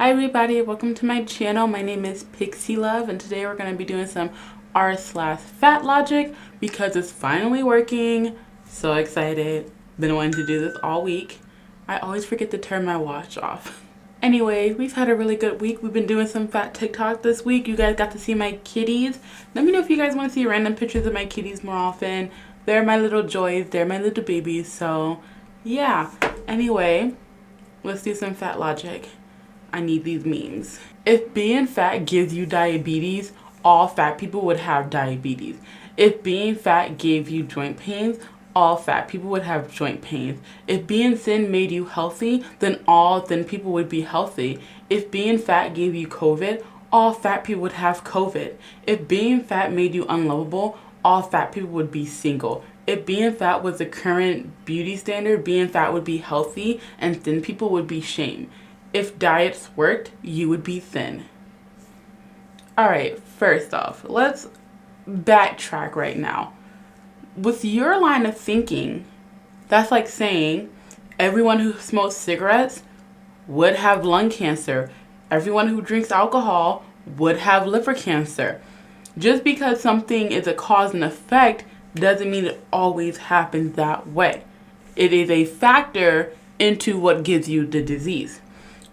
Hi everybody, welcome to my channel. My name is Pixie Love and today we're going to be doing some r/Fatlogic because it's finally working. So excited. Been wanting to do this all week. I always forget to turn my watch off. Anyway, we've had a really good week. We've been doing some fat TikTok this week. You guys got to see my kitties. Let me know if you guys want to see random pictures of my kitties more often. They're my little joys. They're my little babies. So yeah. Anyway, let's do some Fatlogic. I need these memes. If being fat gives you diabetes, all fat people would have diabetes. If being fat gave you joint pains, all fat people would have joint pains. If being thin made you healthy, then all thin people would be healthy. If being fat gave you COVID, all fat people would have COVID. If being fat made you unlovable, all fat people would be single. If being fat was the current beauty standard, being fat would be healthy and thin people would be shame. If diets worked, you would be thin. Alright, first off, let's backtrack right now. With your line of thinking, that's like saying everyone who smokes cigarettes would have lung cancer. Everyone who drinks alcohol would have liver cancer. Just because something is a cause and effect doesn't mean it always happens that way. It is a factor into what gives you the disease.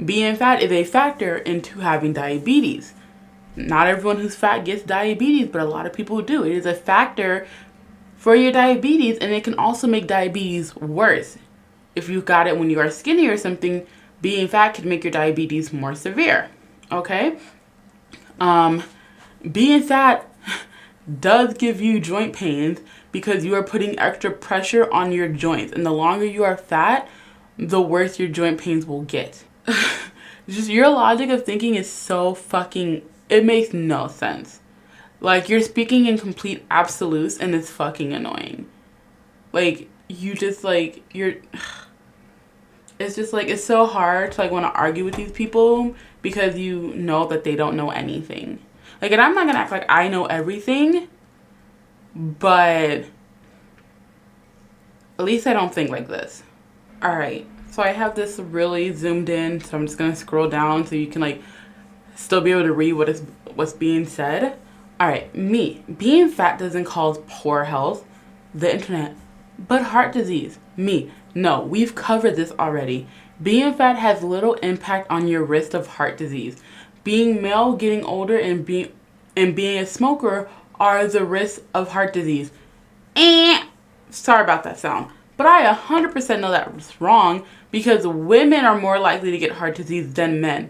Being fat is a factor into having diabetes. Not everyone who's fat gets diabetes, but a lot of people do. It is a factor for your diabetes, and it can also make diabetes worse. If you got it when you are skinny or something, being fat can make your diabetes more severe. Okay? Being fat does give you joint pains because you are putting extra pressure on your joints. And the longer you are fat, the worse your joint pains will get. Just your logic of thinking is so fucking, it makes no sense. Like, you're speaking in complete absolutes and it's fucking annoying. Like, you just like, it's just like, it's so hard to like want to argue with these people because you know that they don't know anything. Like, and I'm not gonna act like I know everything, but at least I don't think like this. Alright. So I have this really zoomed in, so I'm just going to scroll down so you can like still be able to read what's being said. Alright, me. Being fat doesn't cause poor health, the internet, but heart disease. Me. No, we've covered this already. Being fat has little impact on your risk of heart disease. Being male, getting older, and being a smoker are the risks of heart disease. Sorry about that sound. But I 100% know that was wrong because women are more likely to get heart disease than men.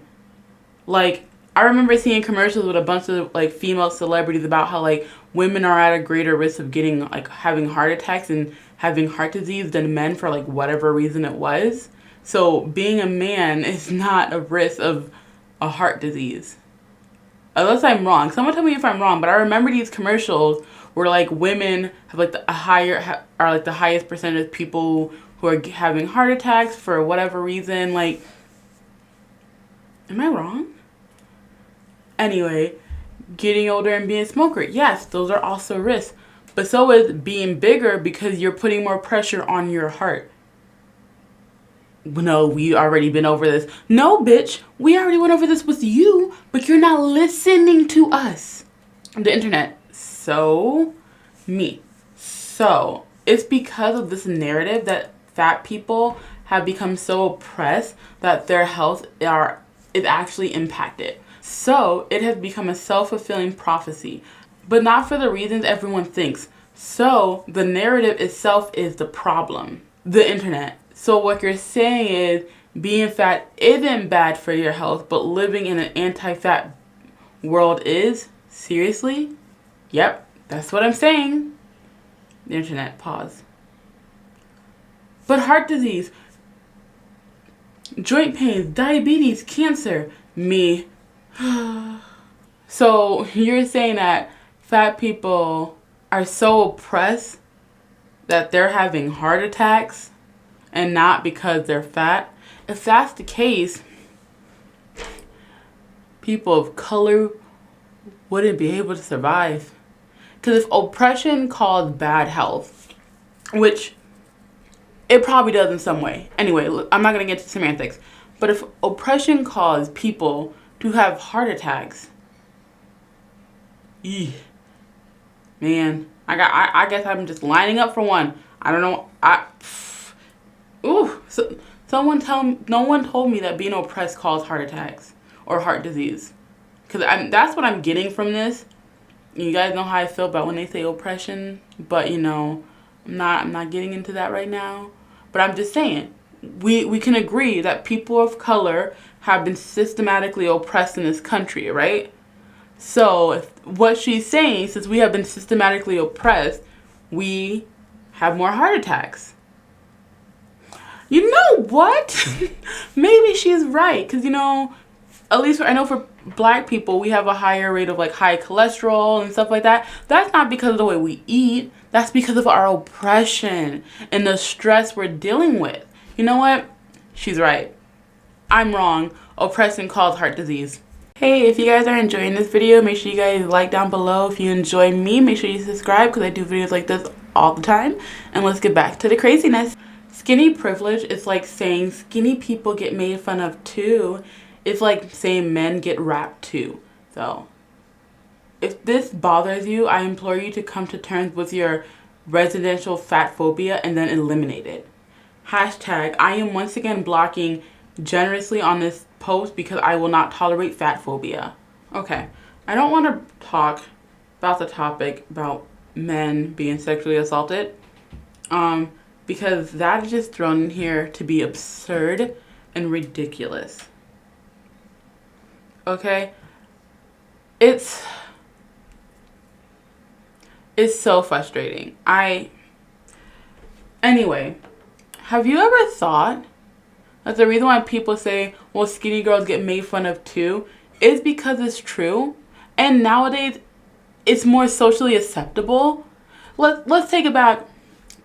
Like, I remember seeing commercials with a bunch of like female celebrities about how like women are at a greater risk of getting like having heart attacks and having heart disease than men for like whatever reason it was. So being a man is not a risk of a heart disease. Unless I'm wrong. Someone tell me if I'm wrong, but I remember these commercials where like women have like the highest percentage of people who are having heart attacks for whatever reason. Like, am I wrong? Anyway, getting older and being a smoker. Yes, those are also risks. But so is being bigger because you're putting more pressure on your heart. No, we already been over this. No, bitch, we already went over this with you, but you're not listening to us. The internet. So, me. So, it's because of this narrative that fat people have become so oppressed that their health is actually impacted. So, it has become a self-fulfilling prophecy, but not for the reasons everyone thinks. So, the narrative itself is the problem. The internet. So, what you're saying is being fat isn't bad for your health, but living in an anti-fat world is? Seriously? Yep, that's what I'm saying. The internet, pause. But heart disease, joint pains, diabetes, cancer, me. So you're saying that fat people are so oppressed that they're having heart attacks and not because they're fat? If that's the case, people of color wouldn't be able to survive. Because if oppression caused bad health, which it probably does in some way. Anyway, I'm not going to get into semantics. But if oppression caused people to have heart attacks, man, I guess I'm just lining up for one. I don't know. So, no one told me that being oppressed causes heart attacks or heart disease. Because that's what I'm getting from this. You guys know how I feel about when they say oppression, but you know, I'm not getting into that right now. But I'm just saying, we can agree that people of color have been systematically oppressed in this country, right? So what she's saying, since we have been systematically oppressed, we have more heart attacks. You know what? Maybe she's right. Because, you know, at least I know for black people, we have a higher rate of like high cholesterol and stuff like that. That's not because of the way we eat. That's because of our oppression and the stress we're dealing with. You know what? She's right. I'm wrong. Oppression causes heart disease. Hey, if you guys are enjoying this video, make sure you guys like down below. If you enjoy me, make sure you subscribe because I do videos like this all the time. And let's get back to the craziness. Skinny privilege is like saying skinny people get made fun of too. It's like saying men get rapped too. So, if this bothers you, I implore you to come to terms with your residential fat phobia and then eliminate it. Hashtag, I am once again blocking generously on this post because I will not tolerate fat phobia. Okay, I don't want to talk about the topic about men being sexually assaulted. Because that is just thrown in here to be absurd and ridiculous. Okay? It's so frustrating. Anyway, have you ever thought that the reason why people say, well, skinny girls get made fun of too, is because it's true? And nowadays, it's more socially acceptable? Let's take it back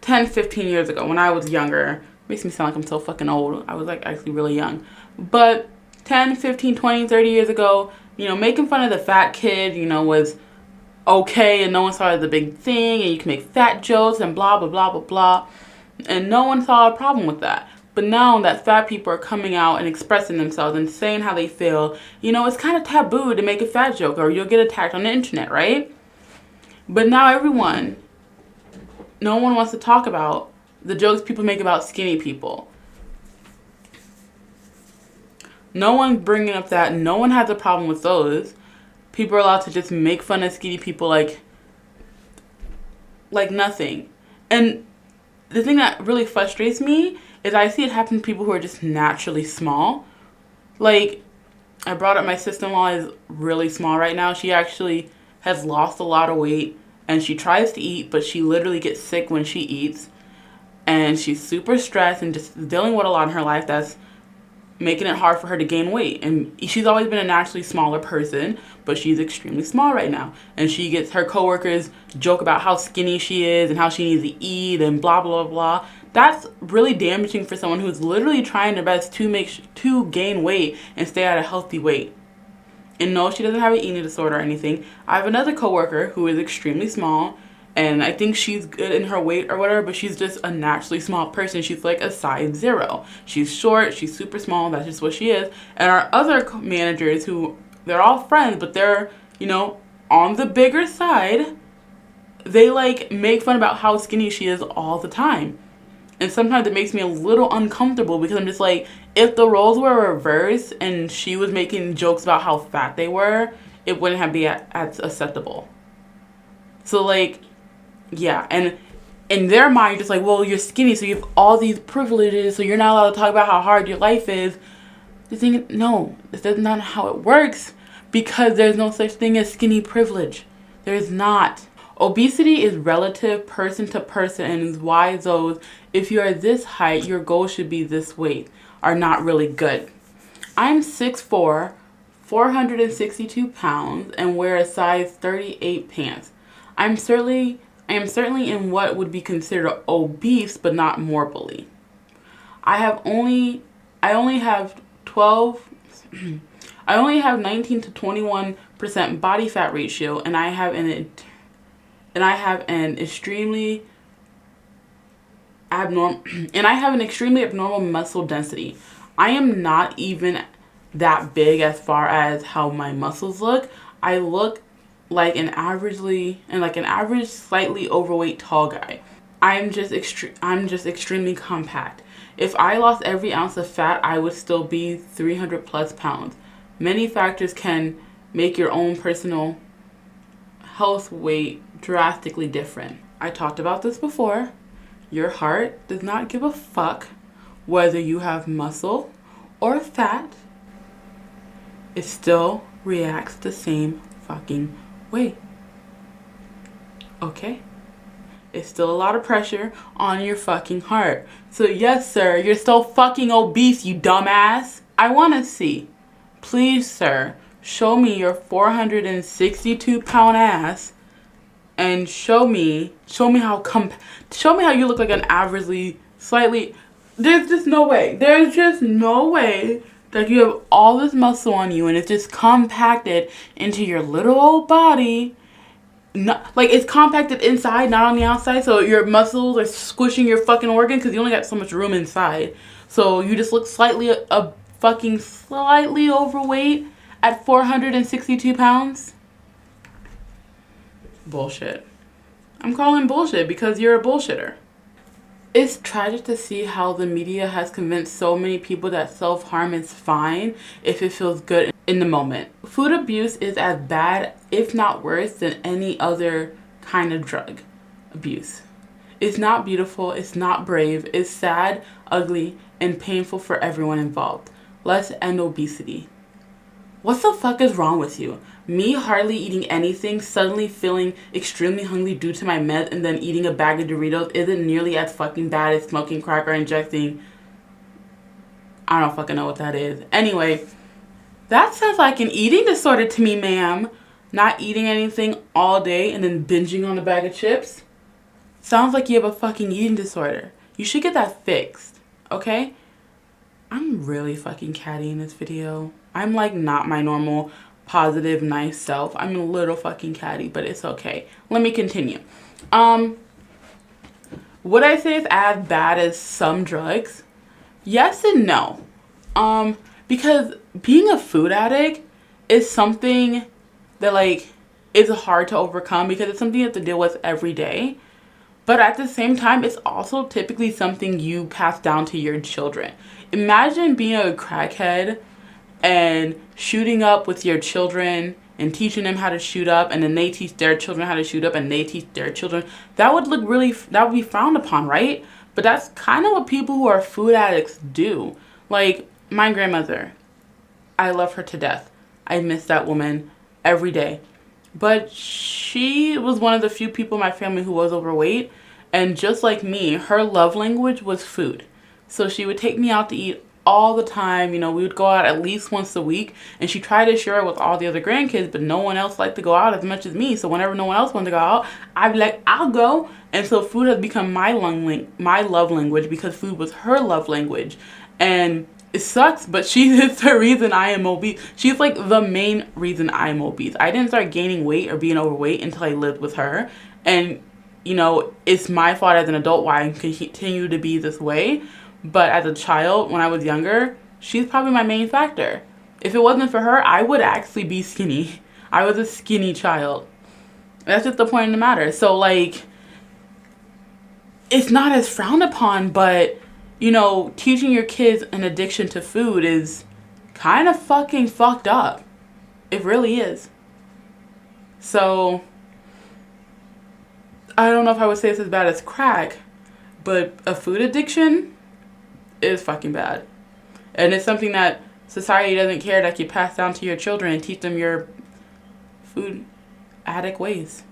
10, 15 years ago when I was younger. Makes me sound like I'm so fucking old. I was like actually really young. But 10, 15, 20, 30 years ago, you know, making fun of the fat kid, you know, was okay and no one saw it as a big thing and you can make fat jokes and blah, blah, blah, blah, blah. And no one saw a problem with that. But now that fat people are coming out and expressing themselves and saying how they feel, you know, it's kind of taboo to make a fat joke or you'll get attacked on the internet, right? But now no one wants to talk about the jokes people make about skinny people. No one's bringing up that. No one has a problem with those. People are allowed to just make fun of skinny people like nothing. And the thing that really frustrates me is I see it happen to people who are just naturally small. Like, I brought up my sister-in-law is really small right now. She actually has lost a lot of weight. And she tries to eat, but she literally gets sick when she eats. And she's super stressed and just dealing with a lot in her life that's making it hard for her to gain weight. And she's always been a naturally smaller person, but she's extremely small right now. And she gets her coworkers joke about how skinny she is and how she needs to eat and blah, blah, blah. That's really damaging for someone who's literally trying their best to gain weight and stay at a healthy weight. And no, she doesn't have an eating disorder or anything. I have another coworker who is extremely small, and I think she's good in her weight or whatever, but she's just a naturally small person. She's like a size 0. She's short, she's super small, that's just what she is. And our other managers who, they're all friends, but they're, you know, on the bigger side, they like make fun about how skinny she is all the time. And sometimes it makes me a little uncomfortable because I'm just like, if the roles were reversed and she was making jokes about how fat they were, it wouldn't have been as acceptable. So like, yeah. And in their mind, you're just like, well, you're skinny, so you have all these privileges, so you're not allowed to talk about how hard your life is. The thing, no, that's not how it works because there's no such thing as skinny privilege. There's not. Obesity is relative person to person and is why those, if you are this height, your goal should be this weight, are not really good. I'm 6'4", 462 pounds, and wear a size 38 pants. I am certainly in what would be considered obese, but not morbidly. I only have 19 to 21% body fat ratio, and I have an extremely abnormal muscle density. I am not even that big as far as how my muscles look. I look like an average slightly overweight tall guy. I'm just extremely compact. If I lost every ounce of fat, I would still be 300 plus pounds. Many factors can make your own personal health weight drastically different. I talked about this before. Your heart does not give a fuck whether you have muscle or fat. It still reacts the same fucking way. Okay? It's still a lot of pressure on your fucking heart. So yes, sir, you're still fucking obese, you dumbass. I want to see. Please, sir, show me your 462 pound ass and show me how you look like an averagely slightly. There's just no way. There's just no way that you have all this muscle on you and it's just compacted into your little old body. Not, like, it's compacted inside, not on the outside, so your muscles are squishing your fucking organ because you only got so much room inside. So you just look slightly overweight at 462 pounds. Bullshit. I'm calling bullshit because you're a bullshitter. It's tragic to see how the media has convinced so many people that self-harm is fine if it feels good in the moment. Food abuse is as bad, if not worse, than any other kind of drug abuse. It's not beautiful, it's not brave, it's sad, ugly, and painful for everyone involved. Let's end obesity. What the fuck is wrong with you? Me hardly eating anything, suddenly feeling extremely hungry due to my meds, and then eating a bag of Doritos isn't nearly as fucking bad as smoking crack or injecting. I don't fucking know what that is. Anyway, that sounds like an eating disorder to me, ma'am. Not eating anything all day and then binging on a bag of chips. Sounds like you have a fucking eating disorder. You should get that fixed, okay? I'm really fucking catty in this video. I'm like not my normal positive, nice self. I'm a little fucking catty, but it's okay. Let me continue. Would I say it's as bad as some drugs? Yes and no. Because being a food addict is something that like is hard to overcome because it's something you have to deal with every day. But at the same time, it's also typically something you pass down to your children. Imagine being a crackhead and shooting up with your children and teaching them how to shoot up, and then they teach their children how to shoot up and they teach their children. That would be frowned upon, right? But that's kind of what people who are food addicts do. Like my grandmother, I love her to death. I miss that woman every day. But she was one of the few people in my family who was overweight. And just like me, her love language was food. So she would take me out to eat all the time. You know, we would go out at least once a week. And she tried to share it with all the other grandkids, but no one else liked to go out as much as me. So whenever no one else wanted to go out, I'd be like, I'll go. And so food has become my love language because food was her love language. And it sucks, but she is the reason I am obese. She's like the main reason I am obese. I didn't start gaining weight or being overweight until I lived with her. And, you know, it's my fault as an adult why I continue to be this way. But as a child, when I was younger, she's probably my main factor. If it wasn't for her, I would actually be skinny. I was a skinny child. That's just the point of the matter. So, like, it's not as frowned upon, but you know, teaching your kids an addiction to food is kind of fucking fucked up. It really is. So, I don't know if I would say it's as bad as crack, but a food addiction is fucking bad. And it's something that society doesn't care that you pass down to your children and teach them your food addict ways.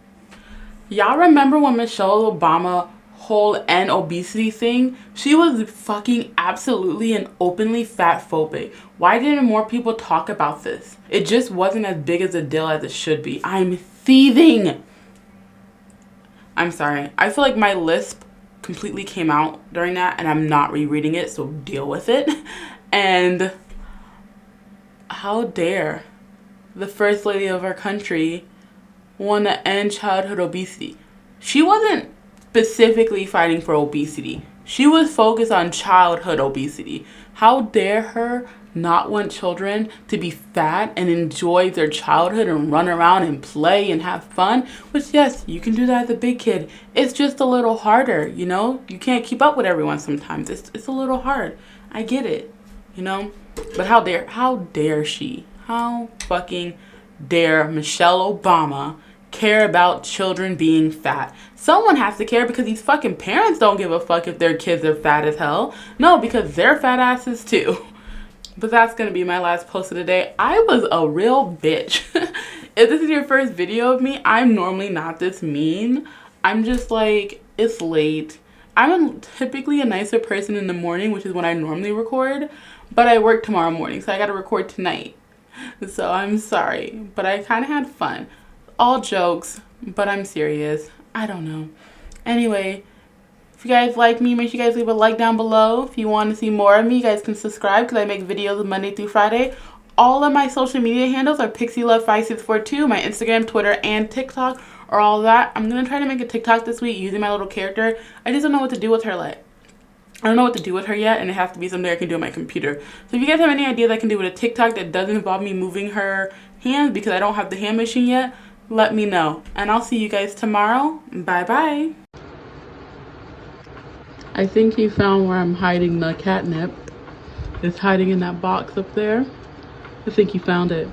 Y'all remember when Michelle Obama whole end obesity thing? She was fucking absolutely and openly fat phobic. Why didn't more people talk about this? It just wasn't as big as a deal as it should be. I'm seething. I'm sorry. I feel like my lisp completely came out during that and I'm not rereading it, so deal with it. And how dare the first lady of our country want to end childhood obesity? She wasn't specifically fighting for obesity. She was focused on childhood obesity. How dare her not want children to be fat and enjoy their childhood and run around and play and have fun? Which, yes, you can do that as a big kid. It's just a little harder, you know? You can't keep up with everyone sometimes. It's a little hard. I get it, you know? But how dare she? How fucking dare Michelle Obama care about children being fat? Someone has to care, because these fucking parents don't give a fuck if their kids are fat as hell. No, because they're fat asses too. But that's gonna be my last post of the day. I was a real bitch. If this is your first video of me, I'm normally not this mean. I'm just like, it's late. I'm typically a nicer person in the morning, which is when I normally record, but I work tomorrow morning, so I gotta record tonight. So I'm sorry, but I kind of had fun. All jokes, but I'm serious. I don't know. Anyway, if you guys like me, make sure you guys leave a like down below. If you want to see more of me, you guys can subscribe, because I make videos Monday through Friday. All of my social media handles are PixieLove5642. My Instagram, Twitter, and TikTok are all that. I'm going to try to make a TikTok this week using my little character. I just don't know what to do with her yet. I don't know what to do with her yet, and it has to be something I can do on my computer. So if you guys have any ideas I can do with a TikTok that doesn't involve me moving her hands, because I don't have the hand machine yet, let me know. And I'll see you guys tomorrow. Bye-bye. I think he found where I'm hiding the catnip. It's hiding in that box up there. I think he found it.